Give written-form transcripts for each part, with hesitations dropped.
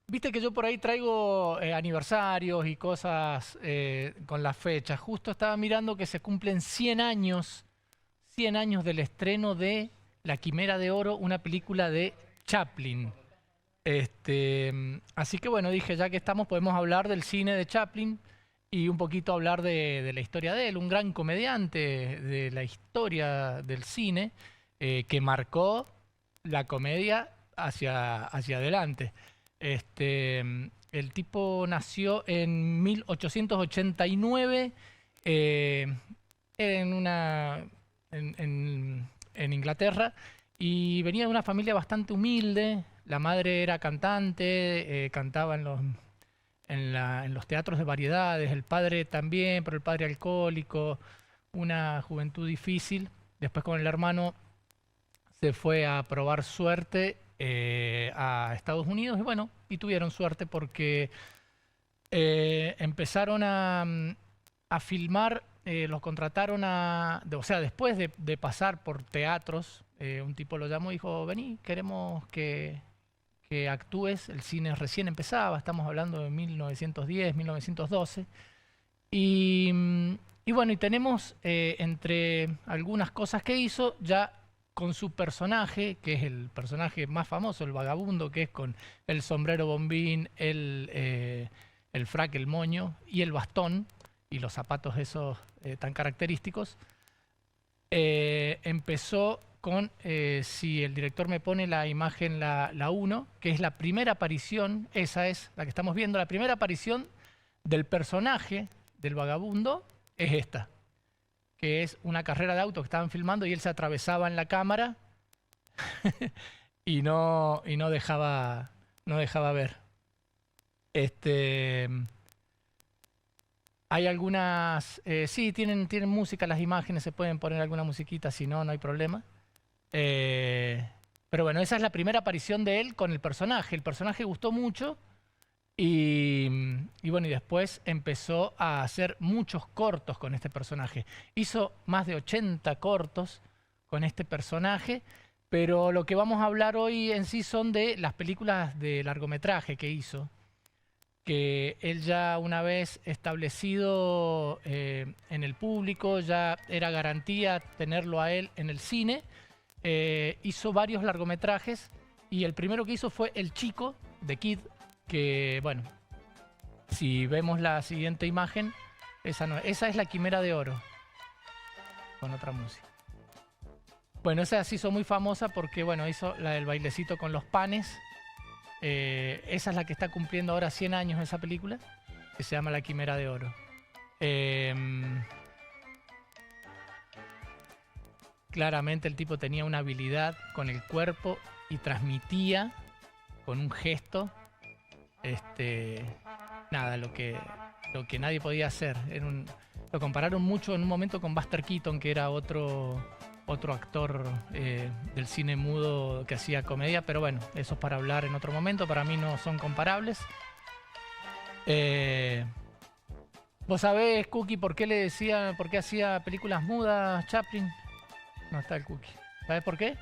Viste que yo por ahí traigo aniversarios y cosas con las fechas. Justo estaba mirando que se cumplen 100 años del estreno de La Quimera de Oro, una película de Chaplin. Así que bueno, dije, ya que estamos, podemos hablar del cine de Chaplin y un poquito hablar de la historia de él, un gran comediante de la historia del cine que marcó la comedia hacia adelante. El tipo nació en 1889 eh, en una, en Inglaterra y venía de una familia bastante humilde. La madre era cantante, cantaba en los teatros de variedades, el padre también, pero el padre alcohólico, una juventud difícil. Después con el hermano se fue a probar suerte a Estados Unidos y bueno, y tuvieron suerte porque empezaron a filmar, los contrataron o sea, después de pasar por teatros, un tipo lo llamó y dijo, vení, queremos que actúes, el cine recién empezaba, estamos hablando de 1910, 1912, y bueno, y tenemos entre algunas cosas que hizo, ya con su personaje, que es el personaje más famoso, el vagabundo, que es con el sombrero bombín, el frac, el moño y el bastón, y los zapatos esos tan característicos, empezó con, si el director me pone la imagen, la 1, que es la primera aparición, esa es la que estamos viendo, la primera aparición del personaje del vagabundo es esta, que es una carrera de auto que estaban filmando y él se atravesaba en la cámara y no dejaba ver. Este, Hay algunas, sí, tienen música las imágenes, se pueden poner alguna musiquita, si no, no hay problema. Eh, pero bueno, esa es la primera aparición de él con el personaje. El personaje gustó mucho y bueno, y después empezó a hacer muchos cortos con este personaje. Hizo más de 80 cortos con este personaje, pero lo que vamos a hablar hoy en sí son de las películas de largometraje que hizo, que él ya una vez establecido en el público, ya era garantía tenerlo a él en el cine. Hizo varios largometrajes y el primero que hizo fue El Chico, de Kid, que bueno, si vemos la siguiente imagen, esa no, esa es La Quimera de Oro, con otra música. Bueno, esa se hizo muy famosa porque bueno, hizo la del bailecito con los panes. Esa es la que está cumpliendo ahora 100 años esa película, que se llama La Quimera de Oro. Claramente el tipo tenía una habilidad con el cuerpo y transmitía con un gesto nada, lo que nadie podía hacer. Lo compararon mucho en un momento con Buster Keaton, que era otro actor del cine mudo que hacía comedia, pero bueno, eso es para hablar en otro momento, para mí no son comparables. ¿Vos sabés, Cookie, por qué hacía películas mudas Chaplin? No está el Cookie. ¿Sabés por qué?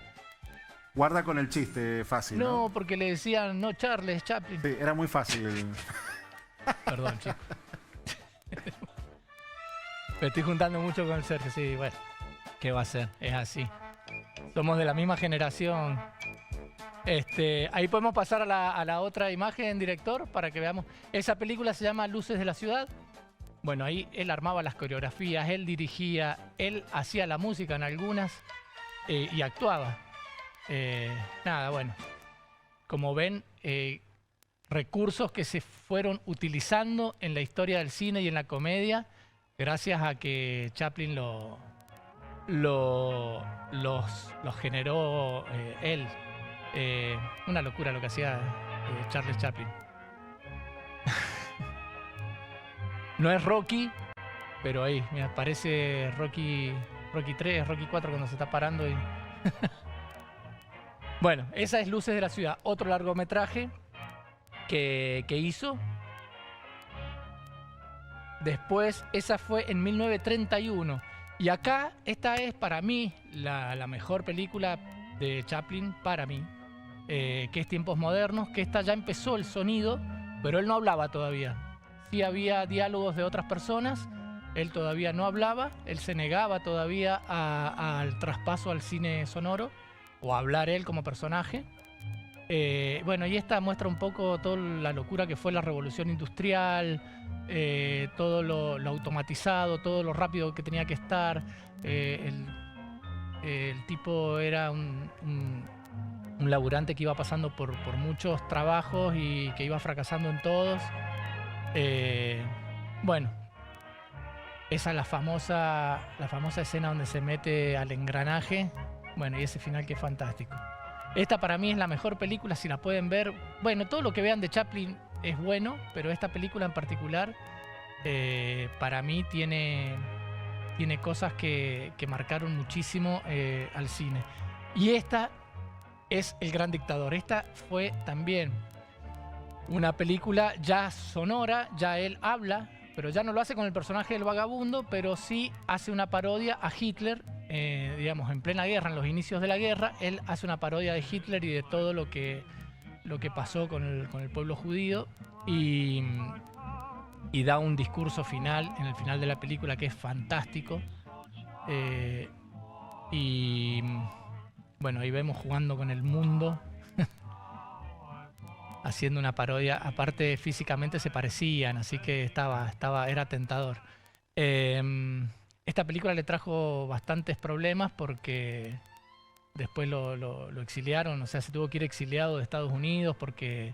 Guarda con el chiste fácil, ¿no? No, porque le decían, no Charles, Chaplin. Sí, era muy fácil. Perdón, chicos. Me estoy juntando mucho con Sergio, sí, bueno. ¿Qué va a ser? Es así. Somos de la misma generación. Ahí podemos pasar a la otra imagen, director, para que veamos. Esa película se llama Luces de la Ciudad. Bueno, ahí él armaba las coreografías, él dirigía, él hacía la música en algunas y actuaba. Nada, bueno. Como ven, recursos que se fueron utilizando en la historia del cine y en la comedia gracias a que Chaplin los generó él. Una locura lo que hacía Charles Chaplin. No es Rocky, pero ahí, mira, parece Rocky 3, Rocky 4 cuando se está parando. Bueno, esa es Luces de la Ciudad, otro largometraje que hizo. Después, esa fue en 1931. Y acá, esta es para mí la mejor película de Chaplin, para mí. que es Tiempos Modernos, que esta ya empezó el sonido, pero él no hablaba todavía. Sí había diálogos de otras personas, él todavía no hablaba, él se negaba todavía al traspaso al cine sonoro, o a hablar él como personaje. Bueno, y esta muestra un poco toda la locura que fue la revolución industrial, todo lo automatizado, todo lo rápido que tenía que estar. El tipo era un laburante que iba pasando por muchos trabajos y que iba fracasando en todos. Bueno, esa es la famosa escena donde se mete al engranaje. Bueno, y ese final que es fantástico. Esta para mí es la mejor película, si la pueden ver. Bueno, todo lo que vean de Chaplin es bueno, pero esta película en particular para mí tiene cosas que marcaron muchísimo al cine. Y esta es El Gran Dictador. Esta fue también una película ya sonora, ya él habla, pero ya no lo hace con el personaje del vagabundo, pero sí hace una parodia a Hitler. Digamos, en plena guerra, en los inicios de la guerra, él hace una parodia de Hitler y de todo lo que pasó con el pueblo judío, y da un discurso final, en el final de la película, que es fantástico. Y bueno, ahí vemos jugando con el mundo, haciendo una parodia. Aparte, físicamente se parecían, así que era tentador. Esta película le trajo bastantes problemas porque después lo exiliaron, o sea, se tuvo que ir exiliado de Estados Unidos porque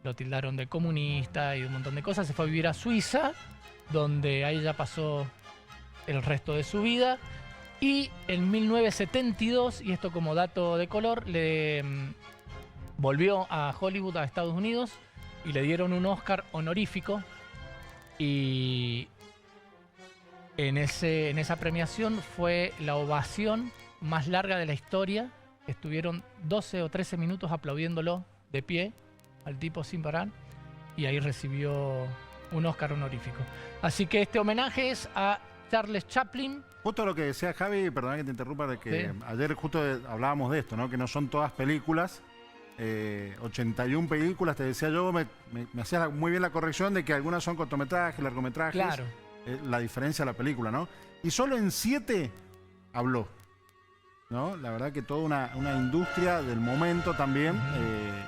lo tildaron de comunista y un montón de cosas. Se fue a vivir a Suiza, donde ahí ya pasó el resto de su vida. Y en 1972, y esto como dato de color, volvió a Hollywood, a Estados Unidos, y le dieron un Oscar honorífico. Y en esa premiación fue la ovación más larga de la historia. Estuvieron 12 o 13 minutos aplaudiéndolo de pie al tipo sin parar, y ahí recibió un Oscar honorífico. Así que este homenaje es a Charles Chaplin. Justo lo que decía Javi, perdón que te interrumpa, de que Sí. ayer justo hablábamos de esto, ¿no? Que no son todas películas. 81 películas, te decía yo, me hacía muy bien la corrección de que algunas son cortometrajes, largometrajes. Claro. La diferencia de la película, ¿no? Y solo en 7 habló, ¿no? La verdad que toda una industria del momento también,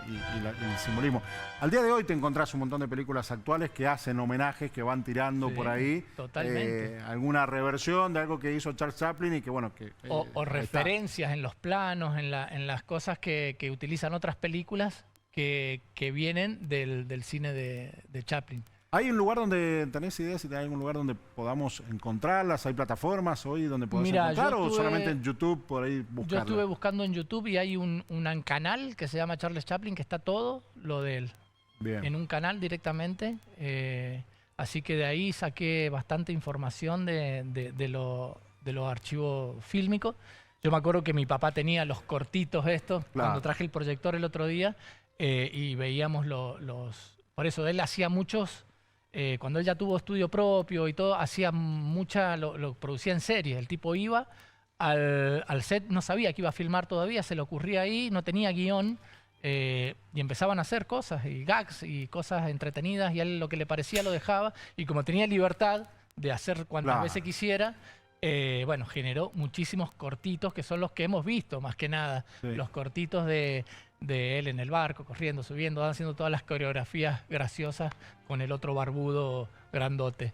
y el simbolismo. Al día de hoy te encontrás un montón de películas actuales que hacen homenajes, que van tirando Sí, por ahí. totalmente. Alguna reversión de algo que hizo Charles Chaplin y que, bueno, que... O ahí está. referencias en los planos, en las cosas que utilizan otras películas que vienen del cine de Chaplin. ¿Hay un lugar donde, tenés ideas si hay algún lugar donde podamos encontrarlas? ¿Hay plataformas hoy donde podemos encontrar o solamente en YouTube por ahí buscarlas? Yo estuve buscando en YouTube y hay un canal que se llama Charles Chaplin, que está todo lo de él. Bien. En un canal directamente. Así que de ahí saqué bastante información de los archivos fílmicos. Yo me acuerdo que mi papá tenía los cortitos estos, Claro. cuando traje el proyector el otro día, y veíamos los... Por eso él hacía muchos... cuando él ya tuvo estudio propio y todo, hacía lo producía en serie. El tipo iba al set, no sabía que iba a filmar todavía, se le ocurría ahí, no tenía guión, y empezaban a hacer cosas, y gags, y cosas entretenidas, y a él lo que le parecía lo dejaba, y como tenía libertad de hacer cuantas Claro. veces quisiera, bueno, generó muchísimos cortitos, que son los que hemos visto, más que nada. Sí. Los cortitos de él en el barco, corriendo, subiendo, haciendo todas las coreografías graciosas con el otro barbudo grandote.